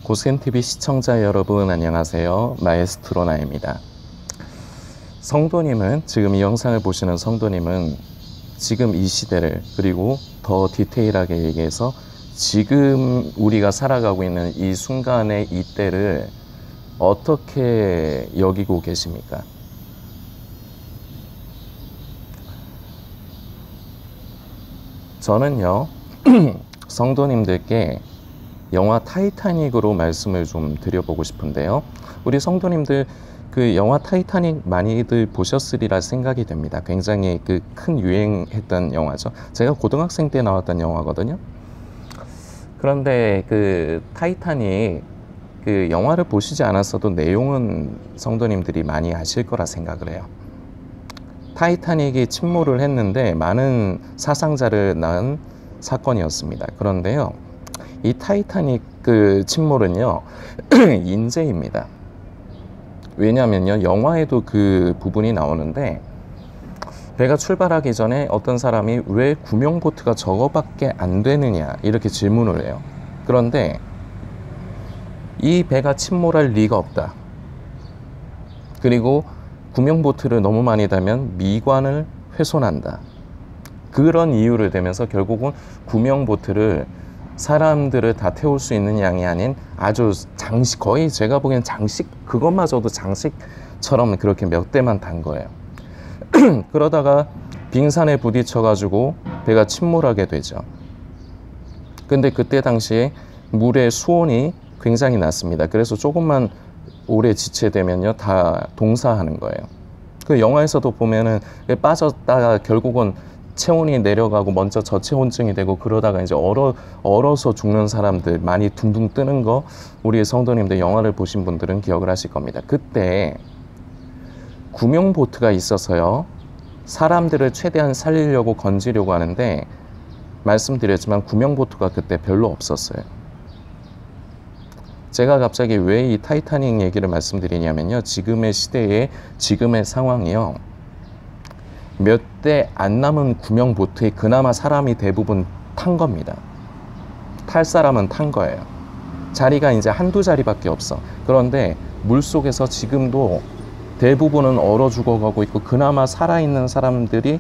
고센TV 시청자 여러분 안녕하세요. 마에스트로 나입니다. 성도님은, 지금 이 영상을 보시는 성도님은 지금 이 시대를, 그리고 더 디테일하게 얘기해서 지금 우리가 살아가고 있는 이 순간의 이 때를 어떻게 여기고 계십니까? 저는요 성도님들께 영화 타이타닉으로 말씀을 좀 드려보고 싶은데요, 우리 성도님들 그 영화 타이타닉 많이들 보셨으리라 생각이 됩니다. 굉장히 그 큰 유행했던 영화죠. 제가 고등학생 때 나왔던 영화거든요. 그런데 그 타이타닉 그 영화를 보시지 않았어도 내용은 성도님들이 많이 아실 거라 생각을 해요. 타이타닉이 침몰을 했는데 많은 사상자를 낳은 사건이었습니다. 그런데요, 이 타이타닉 그 침몰은요 인재입니다. 왜냐면요, 영화에도 그 부분이 나오는데, 배가 출발하기 전에 어떤 사람이 왜 구명보트가 저거밖에 안 되느냐 이렇게 질문을 해요. 그런데 이 배가 침몰할 리가 없다. 그리고 구명보트를 너무 많이 달면 미관을 훼손한다. 그런 이유를 대면서 결국은 구명보트를 사람들을 다 태울 수 있는 양이 아닌 아주 장식, 거의 제가 보기엔 장식, 그것마저도 장식처럼 그렇게 몇 대만 단 거예요. 그러다가 빙산에 부딪혀 가지고 배가 침몰하게 되죠. 근데 그때 당시에 물의 수온이 굉장히 낮습니다. 그래서 조금만 오래 지체되면요 다 동사하는 거예요. 그 영화에서도 보면은 빠졌다가 결국은 체온이 내려가고 먼저 저체온증이 되고, 그러다가 이제 얼어서 죽는 사람들 많이 둥둥 뜨는 거, 우리 성도님들 영화를 보신 분들은 기억을 하실 겁니다. 그때 구명보트가 있어서요 사람들을 최대한 살리려고 건지려고 하는데, 말씀드렸지만 구명보트가 그때 별로 없었어요. 제가 갑자기 왜 이 타이타닉 얘기를 말씀드리냐면요, 지금의 시대에 지금의 상황이요, 몇 대 안 남은 구명보트에 그나마 사람이 대부분 탄 겁니다. 탈 사람은 탄 거예요. 자리가 이제 한두 자리밖에 없어. 그런데 물속에서 지금도 대부분은 얼어 죽어가고 있고, 그나마 살아있는 사람들이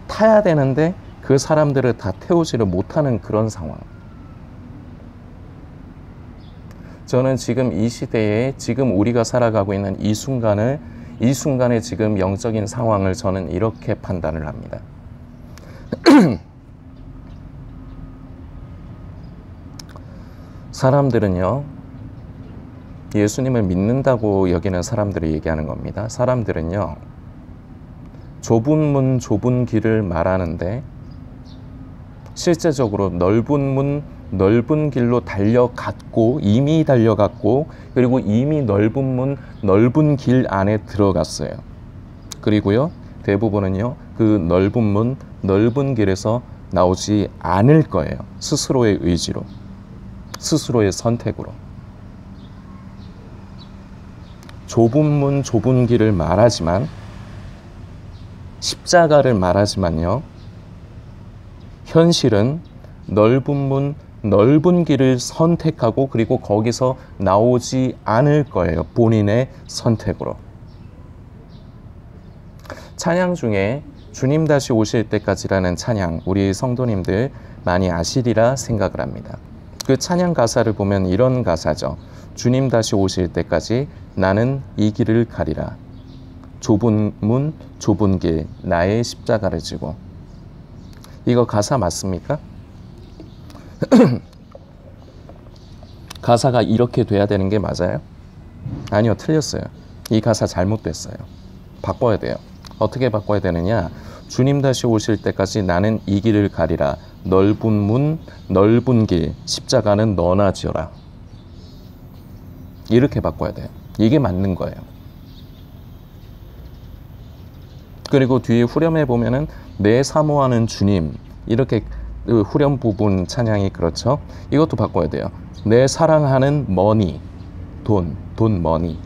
타야 되는데 그 사람들을 다 태우지를 못하는 그런 상황. 저는 지금 이 시대에 지금 우리가 살아가고 있는 이 순간의 지금 영적인 상황을 저는 이렇게 판단을 합니다. 사람들은요, 예수님을 믿는다고 여기는 사람들이 얘기하는 겁니다. 사람들은요, 좁은 문 좁은 길을 말하는데 실제적으로 넓은 문 넓은 길로 이미 달려갔고, 그리고 이미 넓은 문 넓은 길 안에 들어갔어요. 그리고요, 대부분은요 그 넓은 문 넓은 길에서 나오지 않을 거예요. 스스로의 의지로, 스스로의 선택으로. 좁은 문 좁은 길을 말하지만, 십자가를 말하지만요, 현실은 넓은 문 넓은 길을 선택하고, 그리고 거기서 나오지 않을 거예요. 본인의 선택으로. 찬양 중에 주님 다시 오실 때까지라는 찬양, 우리 성도님들 많이 아시리라 생각을 합니다. 그 찬양 가사를 보면 이런 가사죠. 주님 다시 오실 때까지 나는 이 길을 가리라. 좁은 문 좁은 길 나의 십자가를 지고. 이거 가사 맞습니까? 가사가 이렇게 돼야 되는 게 맞아요? 아니요, 틀렸어요. 이 가사 잘못됐어요. 바꿔야 돼요. 어떻게 바꿔야 되느냐? 주님 다시 오실 때까지 나는 이 길을 가리라. 넓은 문 넓은 길 십자가는 너나 지어라. 이렇게 바꿔야 돼요. 이게 맞는 거예요. 그리고 뒤에 후렴에 보면은 내 사모하는 주님, 이렇게 그 후렴 부분 찬양이 그렇죠. 이것도 바꿔야 돼요. 내 사랑하는 머니, 돈 머니.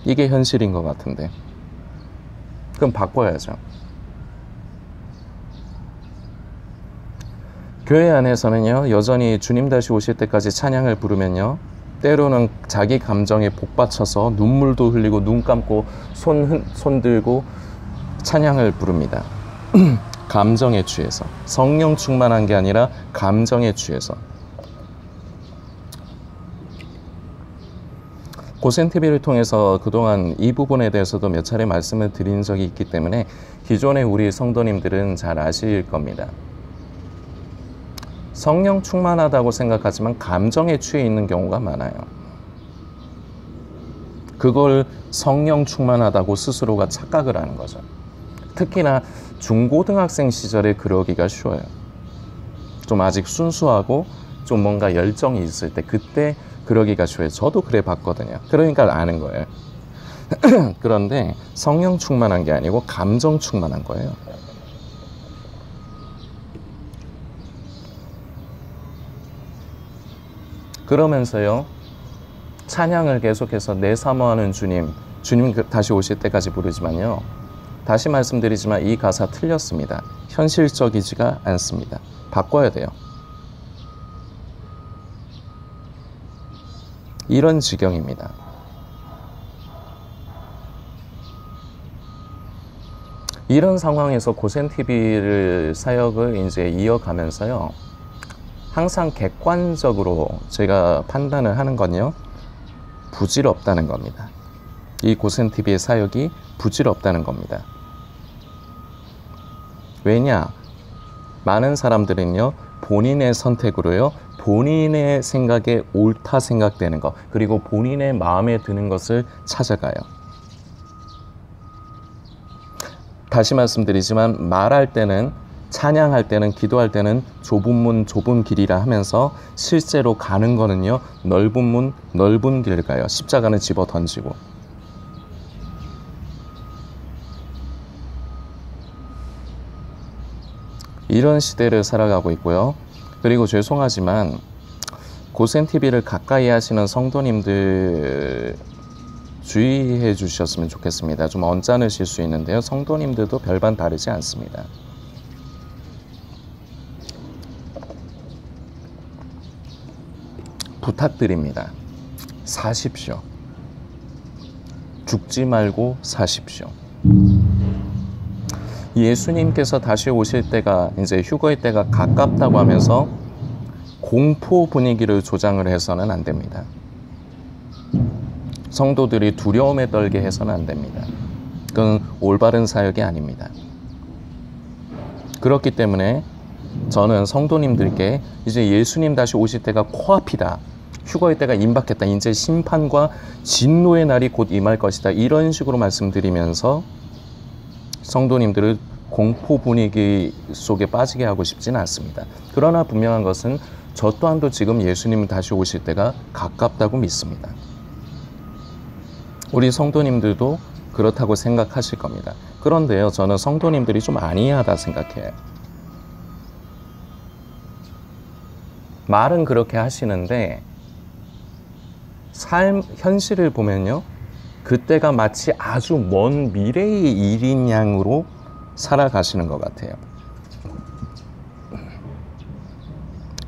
이게 현실인 것 같은데, 그럼 바꿔야죠. 교회 안에서는요, 여전히 주님 다시 오실 때까지 찬양을 부르면요, 때로는 자기 감정에 복받쳐서 눈물도 흘리고 눈 감고 손 들고 찬양을 부릅니다. 감정에 취해서. 성령 충만한 게 아니라 감정에 취해서. 고센TV를 통해서 그동안 이 부분에 대해서도 몇 차례 말씀을 드린 적이 있기 때문에 기존의 우리 성도님들은 잘 아실 겁니다. 성령 충만하다고 생각하지만 감정에 취해 있는 경우가 많아요. 그걸 성령 충만하다고 스스로가 착각을 하는 거죠. 특히나 중고등학생 시절에 그러기가 쉬워요. 좀 아직 순수하고 좀 뭔가 열정이 있을 때 그때 그러기가 쉬워요. 저도 그래 봤거든요. 그러니까 아는 거예요. 그런데 성령 충만한 게 아니고 감정 충만한 거예요. 그러면서요, 찬양을 계속해서 내 사모하는 주님 다시 오실 때까지 부르지만요, 다시 말씀드리지만 이 가사 틀렸습니다. 현실적이지가 않습니다. 바꿔야 돼요. 이런 지경입니다. 이런 상황에서 고센TV를 사역을 이제 이어가면서요, 항상 객관적으로 제가 판단을 하는 건요, 부질없다는 겁니다. 이 고센TV의 사역이 부질없다는 겁니다. 왜냐? 많은 사람들은요, 본인의 선택으로요, 본인의 생각에 옳다 생각되는 것, 그리고 본인의 마음에 드는 것을 찾아가요. 다시 말씀드리지만 말할 때는, 찬양할 때는, 기도할 때는 좁은 문 좁은 길이라 하면서 실제로 가는 거는요, 넓은 문 넓은 길을 가요. 십자가는 집어 던지고. 이런 시대를 살아가고 있고요. 그리고 죄송하지만 고센TV를 가까이 하시는 성도님들 주의해 주셨으면 좋겠습니다. 좀 언짢으실 수 있는데요, 성도님들도 별반 다르지 않습니다. 부탁드립니다. 사십시오. 죽지 말고 사십시오. 예수님께서 다시 오실 때가, 이제 휴거의 때가 가깝다고 하면서 공포 분위기를 조장을 해서는 안 됩니다. 성도들이 두려움에 떨게 해서는 안 됩니다. 그건 올바른 사역이 아닙니다. 그렇기 때문에 저는 성도님들께 이제 예수님 다시 오실 때가 코앞이다, 휴거의 때가 임박했다, 이제 심판과 진노의 날이 곧 임할 것이다, 이런 식으로 말씀드리면서 성도님들을 공포 분위기 속에 빠지게 하고 싶지는 않습니다. 그러나 분명한 것은 저 또한도 지금 예수님 다시 오실 때가 가깝다고 믿습니다. 우리 성도님들도 그렇다고 생각하실 겁니다. 그런데요, 저는 성도님들이 좀 아니하다 생각해요. 말은 그렇게 하시는데 현실을 보면요, 그때가 마치 아주 먼 미래의 일인 양으로 살아가시는 것 같아요.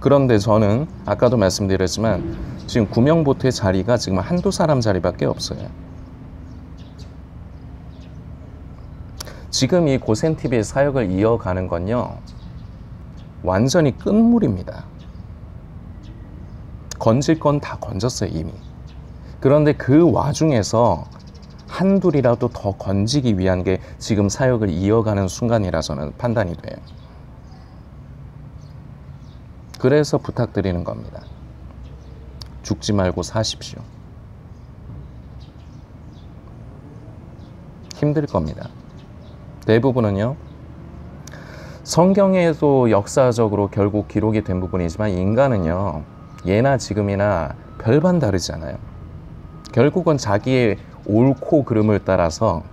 그런데 저는 아까도 말씀드렸지만 지금 구명보트의 자리가 지금 한두 사람 자리밖에 없어요. 지금 이 고센TV의 사역을 이어가는 건요, 완전히 끝물입니다. 건질 건 다 건졌어요, 이미. 그런데 그 와중에서 한둘이라도 더 건지기 위한 게 지금 사역을 이어가는 순간이라 저는 판단이 돼요. 그래서 부탁드리는 겁니다. 죽지 말고 사십시오. 힘들 겁니다. 대부분은요, 성경에도 역사적으로 결국 기록이 된 부분이지만 인간은요, 예나 지금이나 별반 다르지 않아요. 결국은 자기의 옳고 그름을 따라서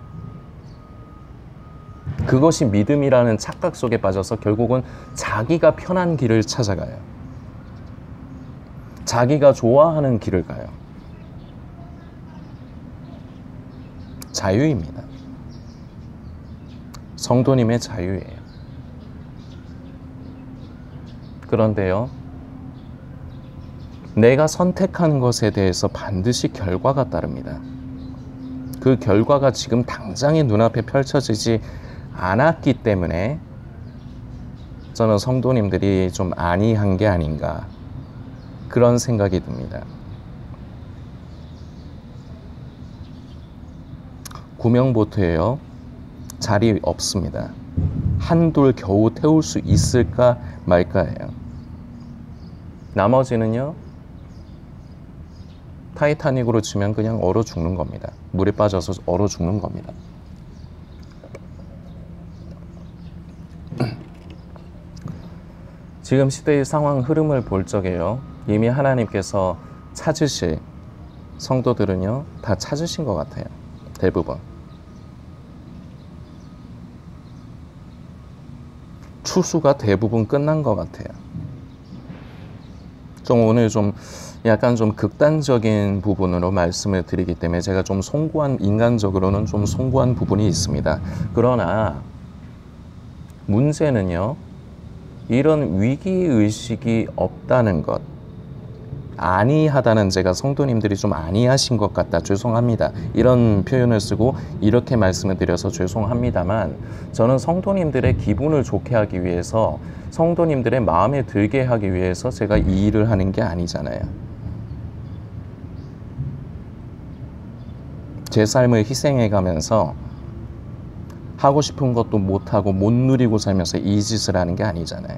그것이 믿음이라는 착각 속에 빠져서 결국은 자기가 편한 길을 찾아가요. 자기가 좋아하는 길을 가요. 자유입니다. 성도님의 자유예요. 그런데요, 내가 선택한 것에 대해서 반드시 결과가 따릅니다. 그 결과가 지금 당장의 눈앞에 펼쳐지지 않았기 때문에 저는 성도님들이 좀 안이한 게 아닌가, 그런 생각이 듭니다. 구명보트에요, 자리 없습니다. 한 돌 겨우 태울 수 있을까 말까예요. 나머지는요, 타이타닉으로 치면 그냥 얼어 죽는 겁니다. 물에 빠져서 얼어 죽는 겁니다. 지금 시대의 상황 흐름을 볼 적에요, 이미 하나님께서 찾으실 성도들은요, 다 찾으신 것 같아요. 대부분. 추수가 대부분 끝난 것 같아요. 좀 오늘 좀 약간 좀 극단적인 부분으로 말씀을 드리기 때문에 제가 좀 인간적으로는 좀 송구한 부분이 있습니다. 그러나 문제는요, 이런 위기의식이 없다는 것, 안이하다는, 제가 성도님들이 좀 안이하신 것 같다, 죄송합니다, 이런 표현을 쓰고 이렇게 말씀을 드려서 죄송합니다만, 저는 성도님들의 기분을 좋게 하기 위해서, 성도님들의 마음에 들게 하기 위해서 제가 이 일을 하는 게 아니잖아요. 제 삶을 희생해 가면서 하고 싶은 것도 못하고 못 누리고 살면서 이 짓을 하는 게 아니잖아요.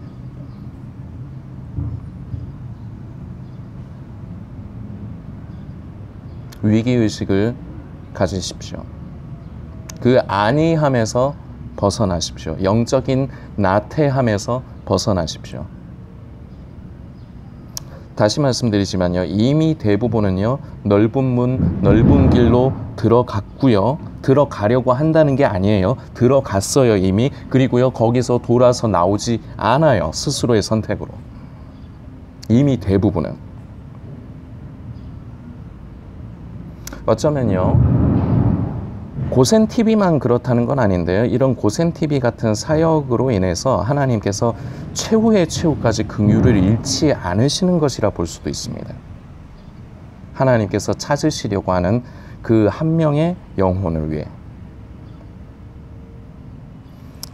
위기의식을 가지십시오. 그 안이함에서 벗어나십시오. 영적인 나태함에서 벗어나십시오. 다시 말씀드리지만요, 이미 대부분은요, 넓은 문, 넓은 길로 들어갔고요. 들어가려고 한다는 게 아니에요. 들어갔어요, 이미. 그리고요, 거기서 돌아서 나오지 않아요. 스스로의 선택으로. 이미 대부분은. 어쩌면요, 고센TV만 그렇다는 건 아닌데요, 이런 고센TV 같은 사역으로 인해서 하나님께서 최후의 최후까지 긍휼을 잃지 않으시는 것이라 볼 수도 있습니다. 하나님께서 찾으시려고 하는 그 한 명의 영혼을 위해.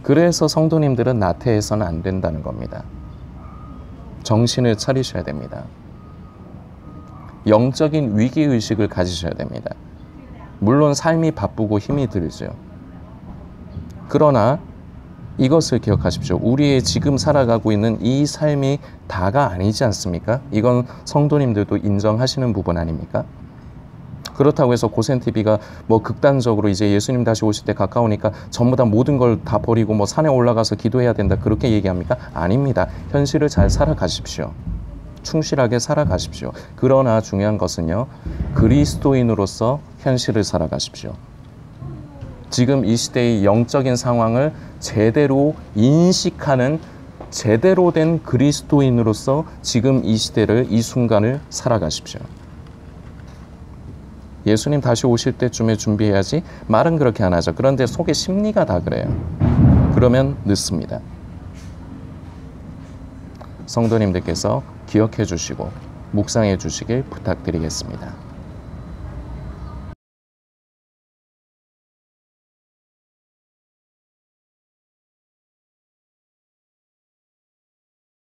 그래서 성도님들은 나태해서는 안 된다는 겁니다. 정신을 차리셔야 됩니다. 영적인 위기의식을 가지셔야 됩니다. 물론 삶이 바쁘고 힘이 들죠. 그러나 이것을 기억하십시오. 우리의 지금 살아가고 있는 이 삶이 다가 아니지 않습니까? 이건 성도님들도 인정하시는 부분 아닙니까? 그렇다고 해서 고센TV가 뭐 극단적으로 이제 예수님 다시 오실 때 가까우니까 전부 다 모든 걸 다 버리고 뭐 산에 올라가서 기도해야 된다, 그렇게 얘기합니까? 아닙니다. 현실을 잘 살아가십시오. 충실하게 살아가십시오. 그러나 중요한 것은요, 그리스도인으로서 현실을 살아가십시오. 지금 이 시대의 영적인 상황을 제대로 인식하는 제대로 된 그리스도인으로서 지금 이 시대를, 이 순간을 살아가십시오. 예수님 다시 오실 때쯤에 준비해야지, 말은 그렇게 안 하죠. 그런데 속의 심리가 다 그래요. 그러면 늦습니다. 성도님들께서 기억해 주시고 묵상해 주시길 부탁드리겠습니다.